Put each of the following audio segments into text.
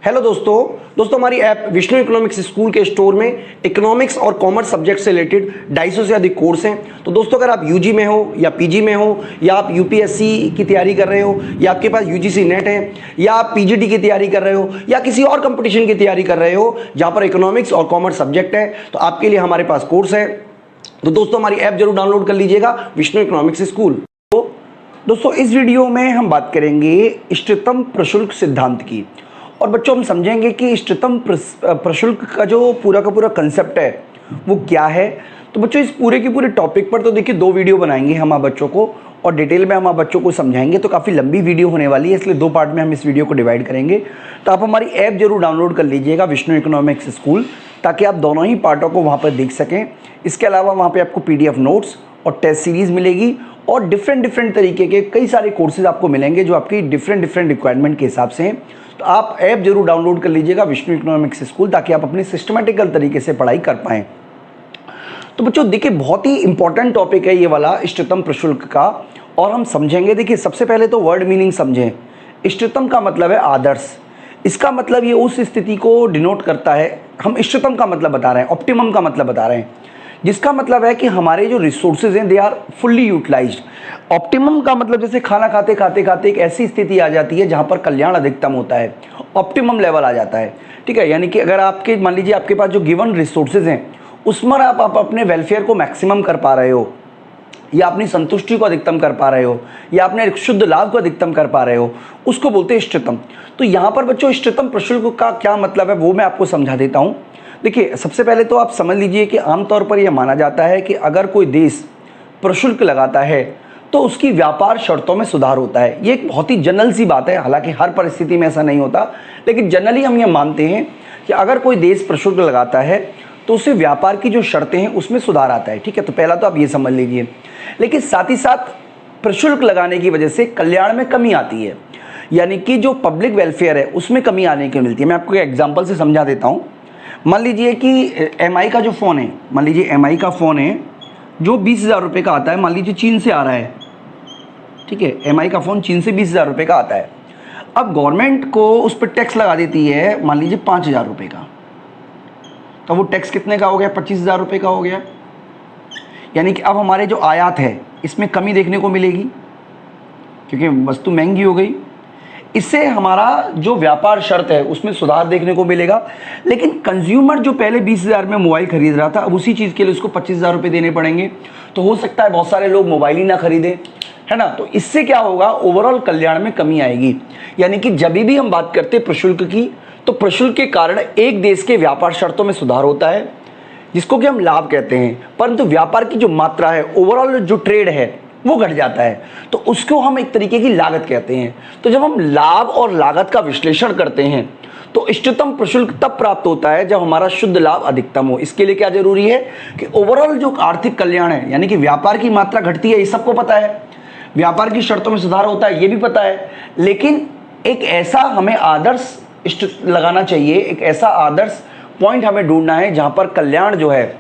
Hello दोस्तों हमारी app Vishnu economics school के स्टोर में इकोनॉमिक्स और कॉमर्स सब्जेक्ट से रिलेटेड 250 से अधिक कोर्स हैं। तो दोस्तों अगर आप यूजी में हो या पीजी में हो या आप यूपीएससी की तैयारी कर रहे हो या आपके पास यूजीसी नेट है या आप पीजीटी की तैयारी कर रहे हो या किसी और कंपटीशन की तैयारी कर रहे हो जहाँ पर इकोनॉमिक्स और कॉमर्स सब्जेक्ट है, तो आपके लिए हमारे पास कोर्स है। तो दोस्तों हमारी ऐप जरूर डाउनलोड कर लीजिएगा, विष्णु इकोनॉमिक्स स्कूल। तो दोस्तों इस वीडियो में हम बात करेंगे इष्टतम प्रशुल्क सिद्धांत की, और बच्चों हम समझेंगे कि इष्टतम प्रशुल्क का जो पूरा का पूरा कंसेप्ट है वो क्या है। तो बच्चों इस पूरे के पूरे टॉपिक पर तो देखिए 2 वीडियो बनाएंगे हम आप बच्चों को, और डिटेल में हम आप बच्चों को समझाएंगे। तो काफ़ी लंबी वीडियो होने वाली है, इसलिए 2 पार्ट में हम इस वीडियो को डिवाइड करेंगे। तो आप हमारी ऐप जरूर डाउनलोड कर लीजिएगा विष्णु इकोनॉमिक्स स्कूल, ताकि आप दोनों ही पार्टों को वहाँ पर देख सकें। इसके अलावा वहाँ पर आपको PDF नोट्स और टेस्ट सीरीज़ मिलेगी और डिफरेंट तरीके के कई सारे कोर्सेज आपको मिलेंगे जो आपकी डिफरेंट रिक्वायरमेंट के हिसाब से हैं। तो आप ऐप जरूर डाउनलोड कर लीजिएगा विष्णु इकोनॉमिक्स स्कूल, ताकि आप अपने सिस्टमेटिकल तरीके से पढ़ाई कर पाएँ। तो बच्चों देखिए बहुत ही इंपॉर्टेंट टॉपिक है ये वाला इष्टतम प्रशुल्क का, और हम समझेंगे। देखिए सबसे पहले तो वर्ड मीनिंग समझें। इष्टतम का मतलब है आदर्श। इसका मतलब ये उस स्थिति को डिनोट करता है। हम इष्टतम का मतलब बता रहे हैं, ऑप्टिमम का मतलब बता रहे हैं, जिसका मतलब है कि हमारे जो रिसोर्सेज हैं they are fully utilised. Optimum का मतलब जैसे खाना खाते खाते एक ऐसी स्थिति आ जाती है जहाँ पर कल्याण अधिकतम होता है, ऑप्टिमम लेवल आ जाता है। ठीक है, यानी कि अगर आपके मान लीजिए आपके पास जो गिवन रिसोर्सेज हैं उसमें आप अपने वेलफेयर को मैक्सिमम कर पा रहे हो, या अपनी संतुष्टि को अधिकतम कर पा रहे हो, या अपने शुद्ध लाभ को अधिकतम कर पा रहे हो, उसको बोलते हैं इष्टतम। तो यहाँ पर बच्चों इष्टतम प्रशुल्क का क्या मतलब है वो मैं आपको समझा देता हूँ। देखिए सबसे पहले तो आप समझ लीजिए कि आमतौर पर यह माना जाता है कि अगर कोई देश प्रशुल्क लगाता है तो उसकी व्यापार शर्तों में सुधार होता है। ये एक बहुत ही जनरल सी बात है, हालांकि हर परिस्थिति में ऐसा नहीं होता, लेकिन जनरली हम ये मानते हैं कि अगर कोई देश प्रशुल्क लगाता है तो उससे व्यापार की जो शर्तें हैं उसमें सुधार आता है। ठीक है, तो पहला तो आप ये समझ लीजिए। लेकिन साथ ही साथ प्रशुल्क लगाने की वजह से कल्याण में कमी आती है, यानी कि जो पब्लिक वेलफेयर है उसमें कमी आने की मिलती है। मैं आपको एक एग्जाम्पल से समझा देता हूँ। मान लीजिए कि MI का जो फ़ोन है, मान लीजिए MI का फ़ोन है जो 20,000 रुपये का आता है, मान लीजिए चीन से आ रहा है। ठीक है, MI का फ़ोन चीन से 20,000 रुपये का आता है। अब गवर्नमेंट को उस पर टैक्स लगा देती है मान लीजिए 5,000 रुपये का, तो वो टैक्स कितने का हो गया? 25,000 रुपये का हो गया। यानी कि अब हमारे जो आयात है इसमें कमी देखने को मिलेगी क्योंकि वस्तु महंगी हो गई। इससे हमारा जो व्यापार शर्त है उसमें सुधार देखने को मिलेगा। लेकिन कंज्यूमर जो पहले 20,000 में मोबाइल खरीद रहा था, अब उसी चीज़ के लिए उसको 25,000 रुपये देने पड़ेंगे। तो हो सकता है बहुत सारे लोग मोबाइल ही ना खरीदें, है ना। तो इससे क्या होगा? ओवरऑल कल्याण में कमी आएगी। यानी कि जब भी हम बात करते हैं प्रशुल्क की, तो प्रशुल्क के कारण एक देश के व्यापार शर्तों में सुधार होता है जिसको कि हम लाभ कहते हैं, परंतु व्यापार की जो मात्रा है, ओवरऑल जो ट्रेड है वो घट जाता है, तो उसको हम एक तरीके की लागत कहते हैं। तो जब हम लाभ और लागत का विश्लेषण करते हैं तो इष्टतम प्रशुल्क तब प्राप्त होता है जब हमारा शुद्ध लाभ अधिकतम हो। इसके लिए क्या जरूरी है कि ओवरऑल जो आर्थिक कल्याण है, यानी कि व्यापार की मात्रा घटती है ये सबको पता है, व्यापार की शर्तों में सुधार होता है ये भी पता है, लेकिन एक ऐसा हमें आदर्श इष्ट लगाना चाहिए, एक ऐसा आदर्श पॉइंट हमें ढूंढना है जहां पर कल्याण जो है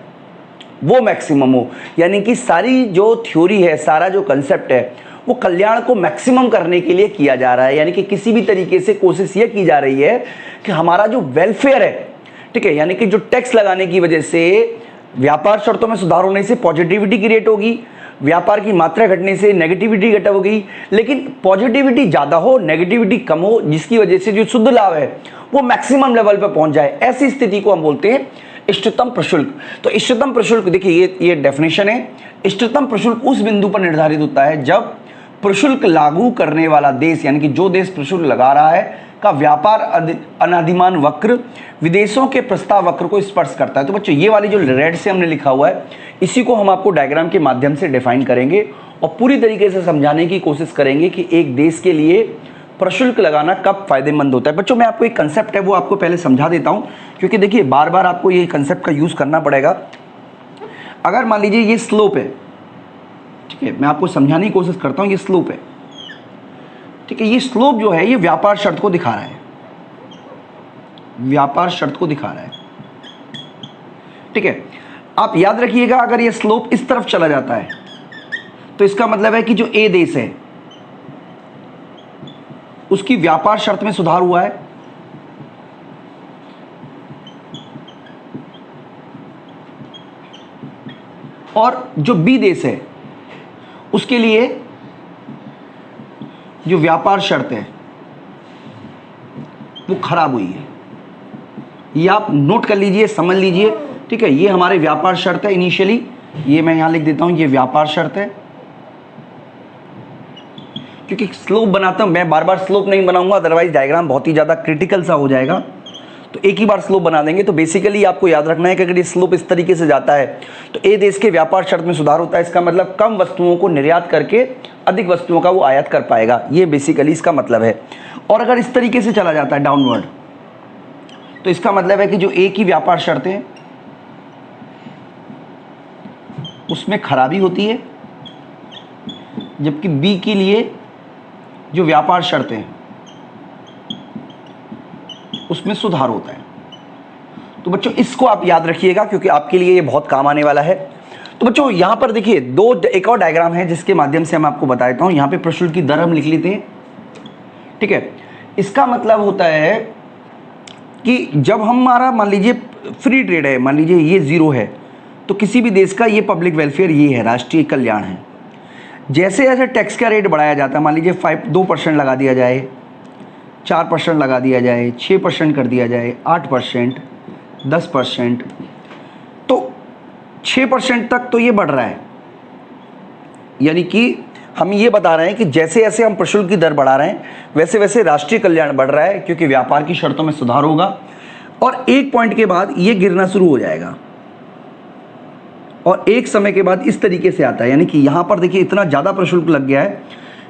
वो मैक्सिमम हो। यानी कि सारी जो थ्योरी है, सारा जो कंसेप्ट है वो कल्याण को मैक्सिमम करने के लिए किया जा रहा है। यानी कि किसी भी तरीके से कोशिश ये की जा रही है कि हमारा जो वेलफेयर है, ठीक है, यानी कि जो टैक्स लगाने की वजह से व्यापार शर्तों में सुधार होने से पॉजिटिविटी क्रिएट होगी, व्यापार की मात्रा घटने से नेगेटिविटी घट होगी। लेकिन पॉजिटिविटी ज़्यादा हो, नेगेटिविटी कम हो, जिसकी वजह से जो शुद्ध लाभ है वो मैक्सिमम लेवल पर पहुंच जाए, ऐसी स्थिति को हम बोलते हैं इष्टतम प्रशुल्क। तो इष्टतम प्रशुल्क देखिए ये डेफिनेशन है। इष्टतम प्रशुल्क उस बिंदु पर निर्धारित होता है जब प्रशुल्क लागू करने वाला देश, यानी कि जो देश प्रशुल्क लगा रहा है, का व्यापार अनादिमान वक्र विदेशों के प्रस्ताव वक्र को स्पर्श करता है। तो बच्चों ये वाली जो रेड से हमने लिखा हुआ है इसी को हम आपको डायग्राम के माध्यम से डिफाइन करेंगे और पूरी तरीके से समझाने की कोशिश करेंगे कि एक देश के लिए प्रशुल्क लगाना कब फायदेमंद होता है। बच्चों मैं आपको एक कंसेप्ट है वो आपको पहले समझा देता हूँ, क्योंकि देखिए बार बार आपको ये कंसेप्ट का यूज़ करना पड़ेगा। अगर मान लीजिए ये स्लोप है, ठीक है, मैं आपको समझाने की कोशिश करता हूँ, ये स्लोप है, ठीक है, ये स्लोप जो है ये व्यापार शर्त को दिखा रहा है, व्यापार शर्त को दिखा रहा है। ठीक है, आप याद रखिएगा अगर ये स्लोप इस तरफ चला जाता है तो इसका मतलब है कि जो ए देश है उसकी व्यापार शर्त में सुधार हुआ है, और जो बी देश है उसके लिए जो व्यापार शर्त है वो खराब हुई है। ये आप नोट कर लीजिए, समझ लीजिए, ठीक है। ये हमारे व्यापार शर्त है इनिशियली, ये मैं यहां लिख देता हूं, ये व्यापार शर्त है। क्योंकि स्लोप बनाता हूं मैं, बार बार स्लोप नहीं बनाऊंगा, अदरवाइज डायग्राम बहुत ही ज़्यादा क्रिटिकल सा हो जाएगा। तो एक ही बार स्लोप बना देंगे। तो बेसिकली आपको याद रखना है कि अगर ये स्लोप इस तरीके से जाता है तो ए देश के व्यापार शर्त में सुधार होता है। इसका मतलब कम वस्तुओं को निर्यात करके अधिक वस्तुओं का वो आयात कर पाएगा, ये बेसिकली इसका मतलब है। और अगर इस तरीके से चला जाता है डाउनवर्ड, तो इसका मतलब है कि जो ए की व्यापार शर्तें उसमें खराबी होती है, जबकि बी के लिए जो व्यापार शर्तें उसमें सुधार होता है। तो बच्चों इसको आप याद रखिएगा क्योंकि आपके लिए ये बहुत काम आने वाला है। तो बच्चों यहां पर देखिए एक और डायग्राम है जिसके माध्यम से हम आपको बता देता हूं। यहां पे प्रशुल्क की दर हम लिख लेते हैं, ठीक है। इसका मतलब होता है कि जब हमारा मान लीजिए फ्री ट्रेड है, मान लीजिए ये 0 है, तो किसी भी देश का ये पब्लिक वेलफेयर ये है, राष्ट्रीय कल्याण है। जैसे जैसे टैक्स का रेट बढ़ाया जाता है, मान लीजिए 2% लगा दिया जाए, 4% लगा दिया जाए, 6% कर दिया जाए, 8%, 10%, तो 6% तक तो ये बढ़ रहा है। यानी कि हम ये बता रहे हैं कि जैसे जैसे हम प्रशुल्क की दर बढ़ा रहे हैं वैसे वैसे राष्ट्रीय कल्याण बढ़ रहा है, क्योंकि व्यापार की शर्तों में सुधार होगा और एक पॉइंट के बाद ये गिरना शुरू हो जाएगा और एक समय के बाद इस तरीके से आता है। यानी कि यहाँ पर देखिए इतना ज़्यादा प्रशुल्क लग गया है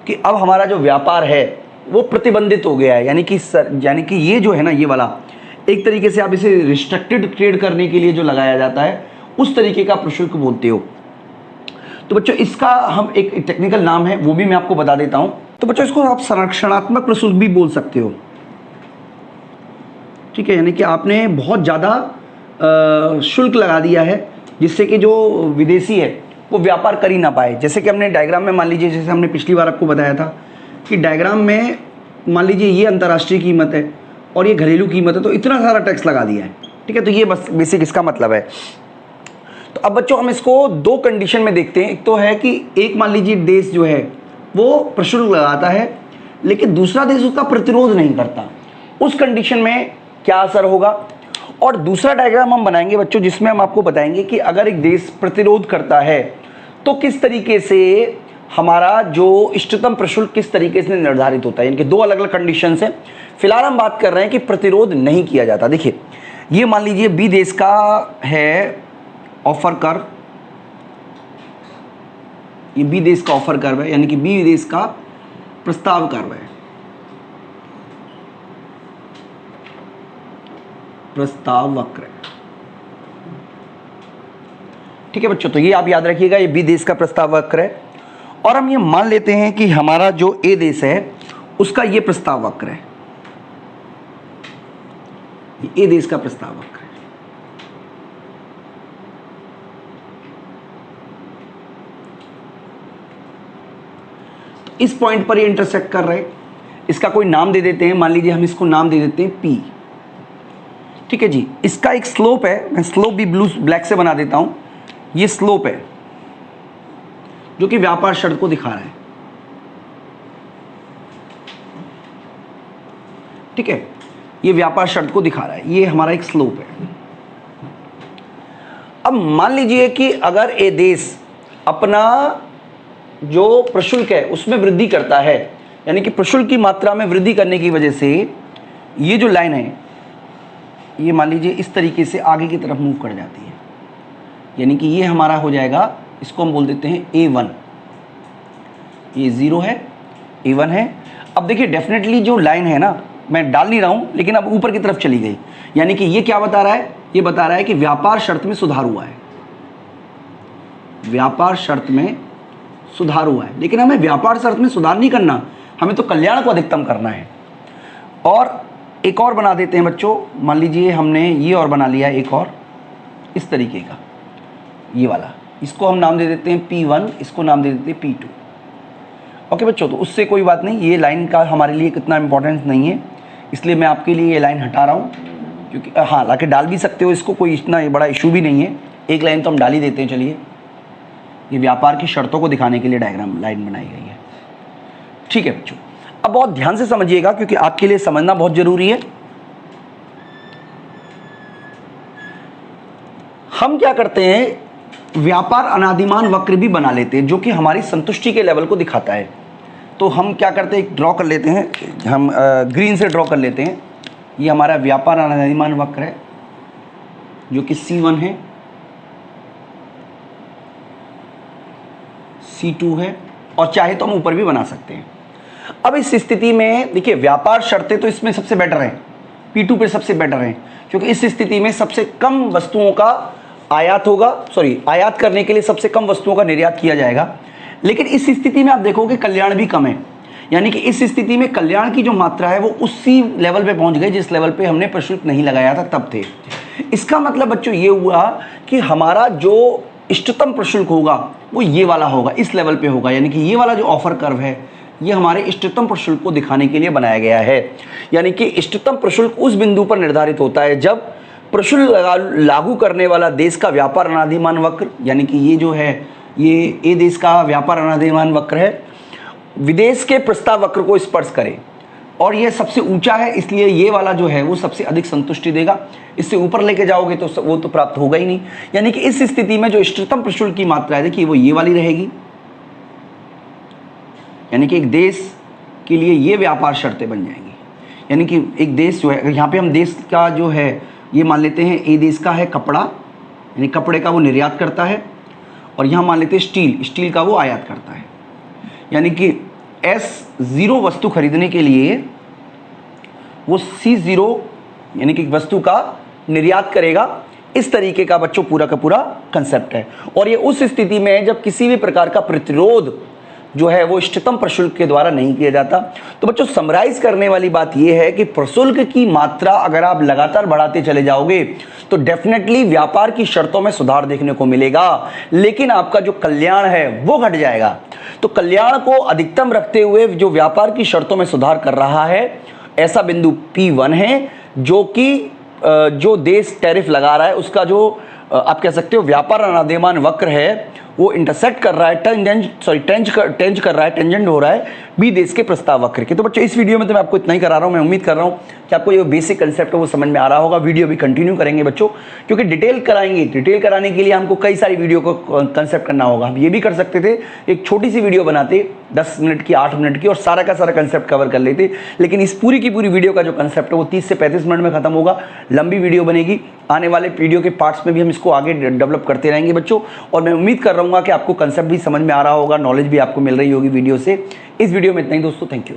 कि अब हमारा जो व्यापार है वो प्रतिबंधित हो गया है। यानी कि ये जो है ना, ये वाला एक तरीके से आप इसे रिस्ट्रिक्टेड ट्रेड करने के लिए जो लगाया जाता है उस तरीके का प्रशुल्क बोलते हो। तो बच्चों इसका हम एक टेक्निकल नाम है वो भी मैं आपको बता देता हूं। तो बच्चों इसको आप संरक्षणात्मक प्रशुल्क भी बोल सकते हो, ठीक है। यानी कि आपने बहुत ज़्यादा शुल्क लगा दिया है जिससे कि जो विदेशी है वो व्यापार कर ही ना पाए। जैसे कि हमने डायग्राम में मान लीजिए, जैसे हमने पिछली बार आपको बताया था कि डायग्राम में मान लीजिए ये अंतर्राष्ट्रीय कीमत है और ये घरेलू कीमत है, तो इतना सारा टैक्स लगा दिया है, ठीक है। तो ये बस बेसिक इसका मतलब है। तो अब बच्चों हम इसको दो कंडीशन में देखते हैं। एक तो है कि एक मान लीजिए देश जो है वो प्रशुल्क लगाता है लेकिन दूसरा देश उसका प्रतिरोध नहीं करता, उस कंडीशन में क्या असर होगा। और दूसरा डायग्राम हम बनाएंगे बच्चों जिसमें हम आपको बताएंगे कि अगर एक देश प्रतिरोध करता है तो किस तरीके से हमारा जो इष्टतम प्रशुल्क किस तरीके से निर्धारित होता है। इनके दो अलग अलग कंडीशन है। फिलहाल हम बात कर रहे हैं कि प्रतिरोध नहीं किया जाता। देखिए ये मान लीजिए बी देश का है ऑफर कर, ये बी देश का ऑफर कर्व है, यानी कि बी देश का प्रस्ताव कर्व है, प्रस्ताव वक्र है, ठीक है बच्चों। तो ये आप याद रखिएगा, ये बी देश का प्रस्ताव वक्र है। और हम ये मान लेते हैं कि हमारा जो ए देश है उसका ये प्रस्ताव वक्र है, ए देश का प्रस्ताव वक्र है। इस पॉइंट पर ये इंटरसेक्ट कर रहे हैं, इसका कोई नाम दे देते हैं, मान लीजिए हम इसको नाम दे देते हैं P, ठीक है जी। इसका एक स्लोप है, मैं स्लोप भी ब्लैक से बना देता हूं। ये स्लोप है जो कि व्यापार शर्त को दिखा रहा है, ठीक है। ये व्यापार शर्त को दिखा रहा है, ये हमारा एक स्लोप है। अब मान लीजिए कि अगर ये देश अपना जो प्रशुल्क है उसमें वृद्धि करता है, यानी कि प्रशुल्क की मात्रा में वृद्धि करने की वजह से ये जो लाइन है ये मान लीजिए इस तरीके से आगे की तरफ मूव कर जाती है, यानी कि ये हमारा हो जाएगा, इसको हम बोल देते हैं A1। ये 0 है, A1 है। अब देखिए डेफिनेटली जो लाइन है ना, मैं डाल नहीं रहा हूं लेकिन अब ऊपर की तरफ चली गई, यानी कि ये क्या बता रहा है, ये बता रहा है कि व्यापार शर्त में सुधार हुआ है, व्यापार शर्त में सुधार हुआ है। लेकिन हमें व्यापार शर्त में सुधार नहीं करना, हमें तो कल्याण को अधिकतम करना है। और एक और बना देते हैं बच्चों, मान लीजिए हमने ये और बना लिया एक और इस तरीके का, ये वाला, इसको हम नाम दे देते हैं P1, इसको नाम दे देते हैं P2। ओके बच्चों, तो उससे कोई बात नहीं, ये लाइन का हमारे लिए कितना इंपॉर्टेंस नहीं है, इसलिए मैं आपके लिए ये लाइन हटा रहा हूँ, क्योंकि हाँ लाके डाल भी सकते हो इसको, कोई इतना बड़ा इशू भी नहीं है। एक लाइन तो हम डाल ही देते हैं, चलिए ये व्यापार की शर्तों को दिखाने के लिए डायग्राम लाइन बनाई गई है। ठीक है बच्चों, अब बहुत ध्यान से समझिएगा क्योंकि आपके लिए समझना बहुत जरूरी है। हम क्या करते हैं, व्यापार अनादिमान वक्र भी बना लेते हैं जो कि हमारी संतुष्टि के लेवल को दिखाता है। तो हम क्या करते हैं, ड्रॉ कर लेते हैं, हम ग्रीन से ड्रॉ कर लेते हैं। ये हमारा व्यापार अनादिमान वक्र है जो कि C1 है, C2 है, और चाहे तो हम ऊपर भी बना सकते हैं। अब इस स्थिति में देखिए, व्यापार शर्तें तो इसमें सबसे बेटर हैं, P2 पे सबसे बेटर हैं, क्योंकि इस स्थिति में सबसे कम वस्तुओं का आयात होगा, आयात करने के लिए सबसे कम वस्तुओं का निर्यात किया जाएगा। लेकिन इस स्थिति में आप देखोगे कल्याण भी कम है, यानी कि इस स्थिति में कल्याण की जो मात्रा है वो उसी लेवल पे पहुंच गई जिस लेवल पे हमने प्रशुल्क नहीं लगाया था तब थे। इसका मतलब बच्चों ये हुआ कि हमारा जो इष्टतम प्रशुल्क होगा वो ये वाला होगा, इस लेवल पे होगा, यानी कि ये वाला जो ऑफर कर्व है ये हमारे इष्टतम प्रशुल्क को दिखाने के लिए बनाया गया है। यानी कि इष्टतम प्रशुल्क उस बिंदु पर निर्धारित होता है जब प्रशुल्क लागू करने वाला देश का व्यापार अनादिमान वक्र, यानी कि ये जो है ये ए देश का व्यापार अनादिमान वक्र है, विदेश के प्रस्ताव वक्र को स्पर्श करे, और ये सबसे ऊंचा है, इसलिए ये वाला जो है वो सबसे अधिक संतुष्टि देगा। इससे ऊपर लेके जाओगे तो वो तो प्राप्त होगा ही नहीं। यानी कि इस स्थिति में जो इष्टतम प्रशुल्क की मात्रा है देखिए वो ये वाली रहेगी, यानी कि एक देश के लिए ये व्यापार शर्तें बन जाएंगी। यानी कि एक देश जो है, यहाँ पे हम देश का जो है ये मान लेते हैं, ए देश का है कपड़ा, यानी कपड़े का वो निर्यात करता है, और यहाँ मान लेते हैं स्टील का वो आयात करता है। यानी कि S0 वस्तु खरीदने के लिए वो C0 यानी कि वस्तु का निर्यात करेगा। इस तरीके का बच्चों पूरा का पूरा कंसेप्ट है। और ये उस स्थिति में जब किसी भी प्रकार का प्रतिरोध जो है वो इष्टतम प्रशुल्क के द्वारा नहीं किया जाता। तो बच्चों समराइज करने वाली बात यह है कि प्रशुल्क की मात्रा अगर आप लगातार बढ़ाते चले जाओगे तो डेफिनेटली व्यापार की शर्तों में सुधार देखने को मिलेगा, लेकिन आपका जो कल्याण है वो घट जाएगा। तो कल्याण को अधिकतम रखते हुए जो व्यापार की शर्तों में सुधार कर रहा है ऐसा बिंदु P1 है, जो कि जो देश टैरिफ लगा रहा है उसका जो आप कह सकते हो व्यापार अनादिमान वक्र है वो इंटरसेक्ट कर रहा है, टेंज कर रहा है, टेंजेंट हो रहा है बी देश के प्रस्ताव वक्र के। तो बच्चों इस वीडियो में तो मैं आपको इतना ही करा रहा हूँ। मैं उम्मीद कर रहा हूँ कि आपको ये बेसिक कंसेप्ट है वो समझ में आ रहा होगा। वीडियो भी कंटिन्यू करेंगे बच्चों, क्योंकि डिटेल कराएंगे। डिटेल कराने के लिए हमको कई सारी वीडियो को कंसेप्ट करना होगा। हम ये भी कर सकते थे, एक छोटी सी वीडियो बनाते 10 मिनट की, 8 मिनट की, और सारा का सारा कंसेप्ट कवर कर लेते, लेकिन इस पूरी की पूरी वीडियो का जो कंसेप्ट है वो 30 से 35 मिनट में खत्म होगा। लंबी वीडियो बनेगी, आने वाले वीडियो के पार्ट्स में भी हम इसको आगे डेवलप करते रहेंगे बच्चों। और मैं उम्मीद कर रहा हूँ कि आपको कंसेप्ट भी समझ में आ रहा होगा, नॉलेज भी आपको मिल रही होगी वीडियो से। इस वीडियो में इतना ही दोस्तों, थैंक यू।